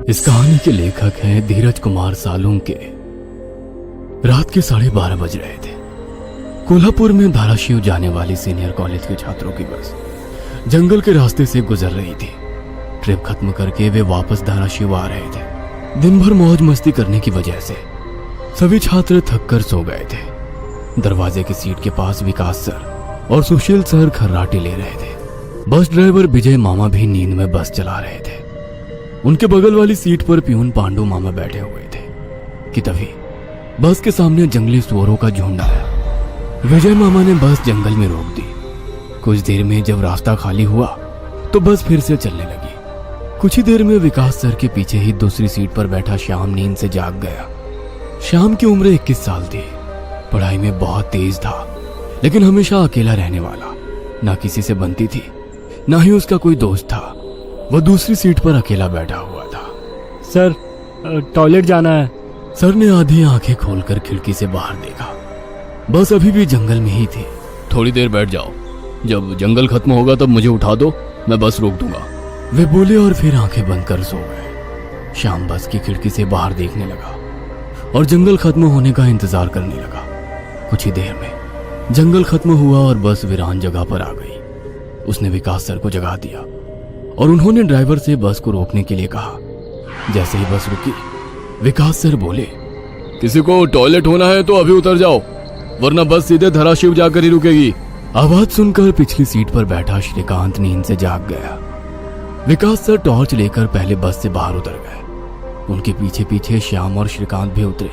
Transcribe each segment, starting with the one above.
इस कहानी के लेखक हैं धीरज कुमार सालुंके। रात के 12:30 बज रहे थे। कोल्हापुर में धाराशिव जाने वाली सीनियर कॉलेज के छात्रों की बस जंगल के रास्ते से गुजर रही थी। ट्रिप खत्म करके वे वापस धाराशिव आ रहे थे। दिन भर मौज मस्ती करने की वजह से सभी छात्र थक कर सो गए थे। दरवाजे की सीट के पास विकास सर और सुशील सर खर्राटे ले रहे थे। बस ड्राइवर विजय मामा भी नींद में बस चला रहे थे। उनके बगल वाली सीट पर प्यून पांडु मामा बैठे हुए थे कि तभी बस के सामने जंगली सुअरों का झुंड आया। विजय मामा ने बस जंगल में रोक दी। कुछ देर में जब रास्ता खाली हुआ तो बस फिर से चलने लगी। कुछ ही देर में विकास सर के पीछे ही दूसरी सीट पर बैठा श्याम नींद से जाग गया। श्याम की उम्र 21 साल थी। पढ़ाई में बहुत तेज था, लेकिन हमेशा अकेला रहने वाला। ना किसी से बनती थी, ना ही उसका कोई दोस्त था। वह दूसरी सीट पर अकेला बैठा हुआ था। सर, टॉयलेट जाना है। सर ने आधी आंखें खोलकर खिड़की से बाहर देखा। बस अभी भी जंगल में ही थी। थोड़ी देर बैठ जाओ, जब जंगल खत्म होगा तब मुझे उठा दो, मैं बस रोक दूंगा। वे बोले और फिर आंखें बंद कर सो गए। श्याम बस की खिड़की से बाहर देखने लगा और जंगल खत्म होने का इंतजार करने लगा। कुछ ही देर में जंगल खत्म हुआ और बस वीरान जगह पर आ गई। उसने विकास सर को जगा दिया और उन्होंने ड्राइवर से बस को रोकने के लिए कहा। जैसे ही बस रुकी, विकास सर बोले, किसी को टॉयलेट होना है तो अभी उतर जाओ, वरना बस सीधे धाराशिव जाकर ही रुकेगी। आवाज सुनकर पिछली सीट पर बैठा श्रीकांत नींद से जाग गया। विकास सर टॉर्च लेकर पहले बस से बाहर उतर गए। उनके पीछे पीछे श्याम और श्रीकांत भी उतरे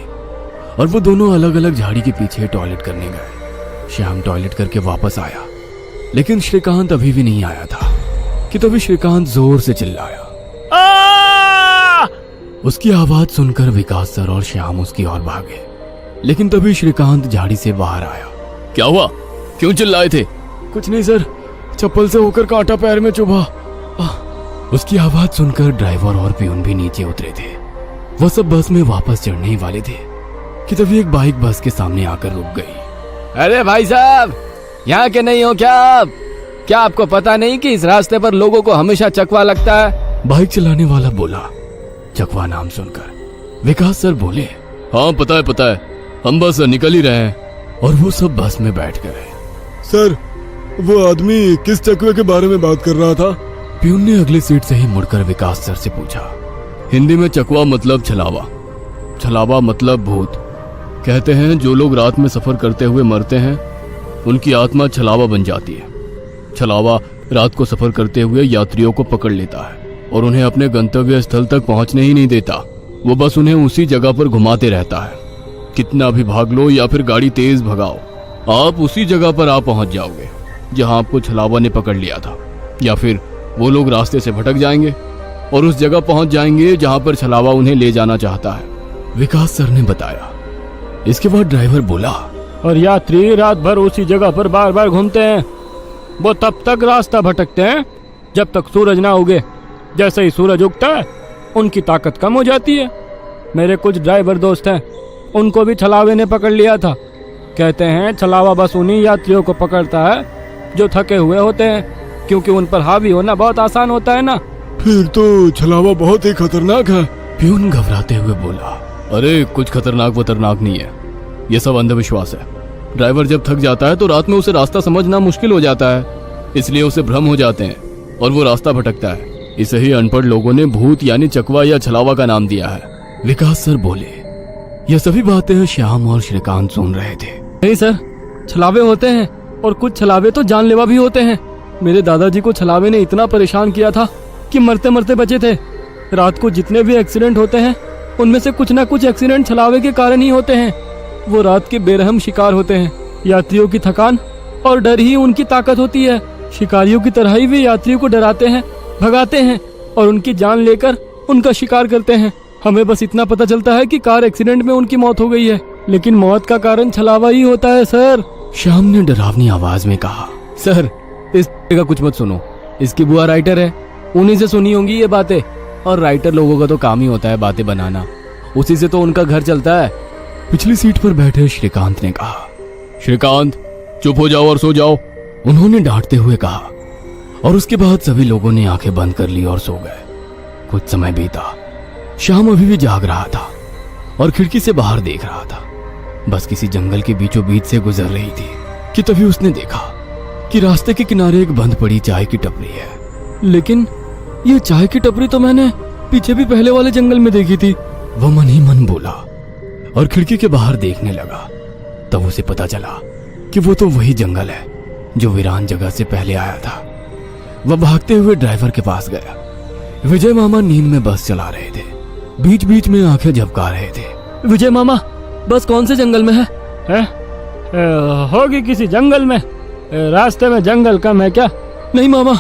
और वो दोनों अलग अलग झाड़ी के पीछे टॉयलेट करने गए। श्याम टॉयलेट करके वापस आया, लेकिन श्रीकांत अभी भी नहीं आया था कि तभी श्रीकांत जोर से चिल्लाया। उसकी आवाज सुनकर विकास सर और श्याम उसकी ओर भागे, लेकिन तभी श्रीकांत झाड़ी से बाहर आया। क्या हुआ, क्यों चिल्लाए थे? कुछ नहीं सर, चप्पल से होकर कांटा पैर में चुभा। उसकी आवाज सुनकर ड्राइवर और प्यून भी नीचे उतरे थे। वो सब बस में वापस चढ़ने ही वाले थे कि तभी एक बाइक बस के सामने आकर रुक गई। अरे भाई साहब, यहाँ के नहीं हो क्या आप? क्या आपको पता नहीं कि इस रास्ते पर लोगों को हमेशा चकवा लगता है? बाइक चलाने वाला बोला। चकवा नाम सुनकर विकास सर बोले, हाँ पता है, हम बस निकल ही रहे हैं। और वो सब बस में बैठ गए। सर, वो आदमी किस चकवे के बारे में बात कर रहा था? प्यून ने अगली सीट से ही मुड़कर विकास सर से पूछा। हिंदी में चकवा मतलब छलावा, छलावा मतलब भूत। कहते हैं जो लोग रात में सफर करते हुए मरते हैं उनकी आत्मा छलावा बन जाती है। छलावा रात को सफर करते हुए यात्रियों को पकड़ लेता है और उन्हें अपने गंतव्य स्थल तक पहुंचने ही नहीं देता। वो बस उन्हें उसी जगह पर घुमाते रहता है। कितना भी भाग लो या फिर गाड़ी तेज भगाओ, आप उसी जगह पर आ पहुंच जाओगे जहां आपको छलावा ने पकड़ लिया था। या फिर वो लोग रास्ते से भटक जाएंगे और उस जगह पहुंच जाएंगे जहां पर छलावा उन्हें ले जाना चाहता है, विकास सर ने बताया। इसके बाद ड्राइवर बोला, और यात्री रात भर उसी जगह पर बार बार घूमते हैं। वो तब तक रास्ता भटकते हैं जब तक सूरज ना उगे। जैसे ही सूरज उगता है उनकी ताकत कम हो जाती है। मेरे कुछ ड्राइवर दोस्त हैं, उनको भी छलावे ने पकड़ लिया था। कहते हैं छलावा बस उन्हीं यात्रियों को पकड़ता है जो थके हुए होते हैं, क्योंकि उन पर हावी होना बहुत आसान होता है ना। फिर तो छलावा बहुत ही खतरनाक है। प्यून घबराते हुए बोला, अरे कुछ खतरनाक वतरनाक नहीं है, ये सब अंधविश्वास है। ड्राइवर जब थक जाता है तो रात में उसे रास्ता समझना मुश्किल हो जाता है, इसलिए उसे भ्रम हो जाते हैं और वो रास्ता भटकता है। इसे ही अनपढ़ लोगों ने भूत यानी चकवा या छलावा का नाम दिया है, विकास सर बोले। यह सभी बातें श्याम और श्रीकांत सुन रहे थे। नहीं सर, छलावे होते हैं और कुछ छलावे तो जानलेवा भी होते हैं। मेरे दादाजी को छलावे ने इतना परेशान किया था कि मरते मरते बचे थे। रात को जितने भी एक्सीडेंट होते हैं उनमें से कुछ ना कुछ एक्सीडेंट छलावे के कारण ही होते हैं। वो रात के बेरहम शिकार होते हैं। यात्रियों की थकान और डर ही उनकी ताकत होती है। शिकारियों की तरह ही वे यात्रियों को डराते हैं, भगाते हैं और उनकी जान लेकर उनका शिकार करते हैं। हमें बस इतना पता चलता है कि कार एक्सीडेंट में उनकी मौत हो गई है, लेकिन मौत का कारण छलावा ही होता है सर। श्याम ने डरावनी आवाज में कहा। सर, इस का कुछ मत सुनो, इसकी बुआ राइटर है, उन्हीं से सुनी होंगी ये बातें। और राइटर लोगों का तो काम ही होता है बातें बनाना, उसी से तो उनका घर चलता है। पिछली सीट पर बैठे श्रीकांत ने कहा। श्रीकांत, चुप हो जाओ और सो जाओ, उन्होंने डांटते हुए कहा। और उसके बाद सभी लोगों ने आंखें बंद कर ली और सो गए। कुछ समय बीता। श्याम अभी भी जाग रहा था और खिड़की से बाहर देख रहा था। बस किसी जंगल के बीचों बीच से गुजर रही थी कि तभी उसने देखा कि रास्ते के किनारे एक बंद पड़ी चाय की टपरी है। लेकिन ये चाय की टपरी तो मैंने पीछे भी पहले वाले जंगल में देखी थी। वह मन ही मन बोला और खिड़की के बाहर देखने लगा। तब उसे पता चला कि वो तो वही जंगल है जो वीरान जगह से पहले आया था। वह भागते हुए ड्राइवर के पास गया। विजय मामा नींद में बस चला रहे थे, बीच बीच में आंखें झपका रहे थे। विजय मामा, बस कौन से जंगल में है? होगी किसी जंगल में। रास्ते में जंगल कम है क्या? नहीं मामा,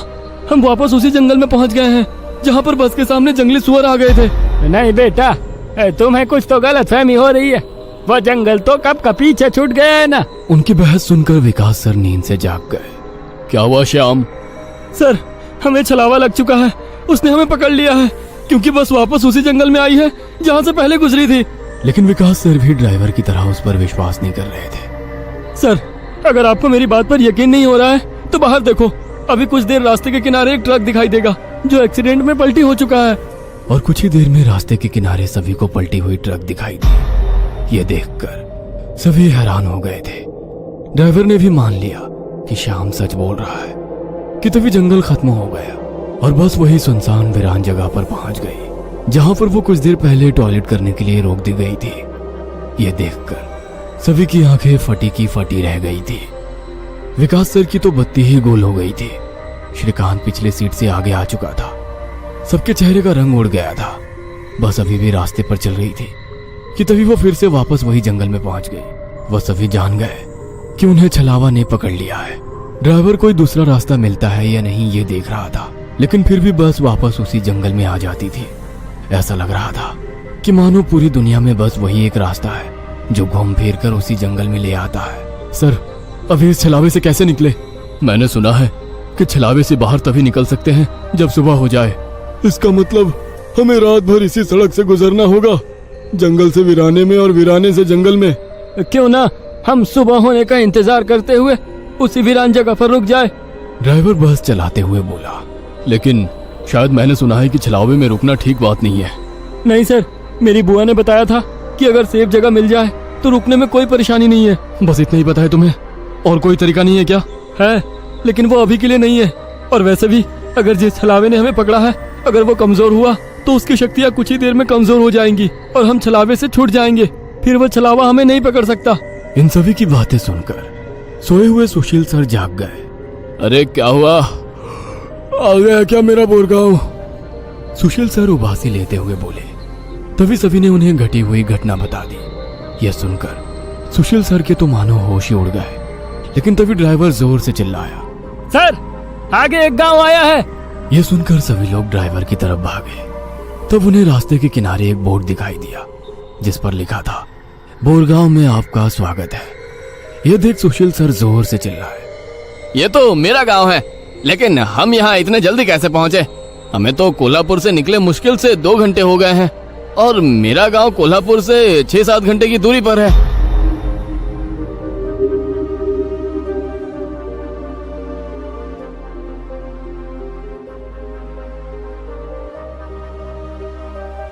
हम वापस उसी जंगल में पहुंच गए हैं जहां पर बस के सामने जंगली सुअर आ गए थे। नहीं बेटा, तुम्हें कुछ तो गलतफहमी हो रही है। वो जंगल तो कब का पीछे छूट गया है ना। उनकी बहस सुनकर विकास सर नींद से जाग गए। क्या हुआ श्याम? सर, हमें छलावा लग चुका है। उसने हमें पकड़ लिया है क्योंकि बस वापस उसी जंगल में आई है जहां से पहले गुजरी थी। लेकिन विकास सर भी ड्राइवर की तरह उस पर विश्वास नहीं कर रहे थे। सर, अगर आपको मेरी बात पर यकीन नहीं हो रहा है तो बाहर देखो। अभी कुछ देर रास्ते के किनारे एक ट्रक दिखाई देगा जो एक्सीडेंट में पलटी हो चुका है। और कुछ ही देर में रास्ते के किनारे सभी को पलटी हुई ट्रक दिखाई दी। ये देखकर सभी हैरान हो गए थे। ड्राइवर ने भी मान लिया कि श्याम सच बोल रहा है कि तभी जंगल खत्म हो गया और बस वही सुनसान वीरान जगह पर पहुंच गई जहां पर वो कुछ देर पहले टॉयलेट करने के लिए रोक दी गई थी। ये देखकर सभी की आंखें फटी की फटी रह गई थी। विकास सर की तो बत्ती ही गोल हो गई थी। श्रीकांत पिछले सीट से आगे आ चुका था। सबके चेहरे का रंग उड़ गया था। बस अभी भी रास्ते पर चल रही थी कि तभी वो फिर से वापस वही जंगल में पहुंच गई। वह सभी जान गए कि उन्हें छलावा ने पकड़ लिया है। ड्राइवर कोई दूसरा रास्ता मिलता है या नहीं ये देख रहा था, लेकिन फिर भी बस वापस उसी जंगल में आ जाती थी। ऐसा लग रहा था कि मानो पूरी दुनिया में बस वही एक रास्ता है जो घूम फिर कर उसी जंगल में ले आता है। सर, अभी इस छलावे से कैसे निकले? मैंने सुना है कि छलावे से बाहर तभी निकल सकते हैं जब सुबह हो जाए। इसका मतलब हमें रात भर इसी सड़क से गुजरना होगा, जंगल से वीराने में और वीराने से जंगल में। क्यों ना हम सुबह होने का इंतजार करते हुए उसी वीरान जगह पर रुक जाए। ड्राइवर बस चलाते हुए बोला। लेकिन शायद मैंने सुना है कि छलावे में रुकना ठीक बात नहीं है। नहीं सर, मेरी बुआ ने बताया था कि अगर सेफ जगह मिल जाए तो रुकने में कोई परेशानी नहीं है। बस इतना ही पता है तुम्हें? और कोई तरीका नहीं है क्या? है, लेकिन वो अभी के लिए नहीं है। और वैसे भी अगर जिस छलावे ने हमें पकड़ा है, अगर वो कमजोर हुआ तो उसकी शक्तियाँ कुछ ही देर में कमजोर हो जाएंगी और हम छलावे से छूट जाएंगे। फिर वो छलावा हमें नहीं पकड़ सकता। इन सभी की बातें सुनकर सोए हुए सुशील सर जाग गए। अरे क्या हुआ? आ गया क्या मेरा बोरगांव? सुशील सर उबासी लेते हुए बोले। तभी सभी ने उन्हें घटी हुई घटना बता दी। यह सुनकर सुशील सर के तो मानो होश ही उड़ गए। लेकिन तभी ड्राइवर जोर से चिल्लाया, सर, आगे एक गांव आया है। यह सुनकर सभी लोग ड्राइवर की तरफ भागे। तब उन्हें रास्ते के किनारे एक बोर्ड दिखाई दिया जिस पर लिखा था, बोरगांव में आपका स्वागत है। यह देख सुशील सर जोर से चिल्लाए, ये तो मेरा गांव है, लेकिन हम यहाँ इतने जल्दी कैसे पहुँचे? हमें तो कोल्हापुर से निकले मुश्किल से 2 घंटे हो गए हैं और मेरा गांव कोल्हापुर से 6-7 घंटे की दूरी पर है।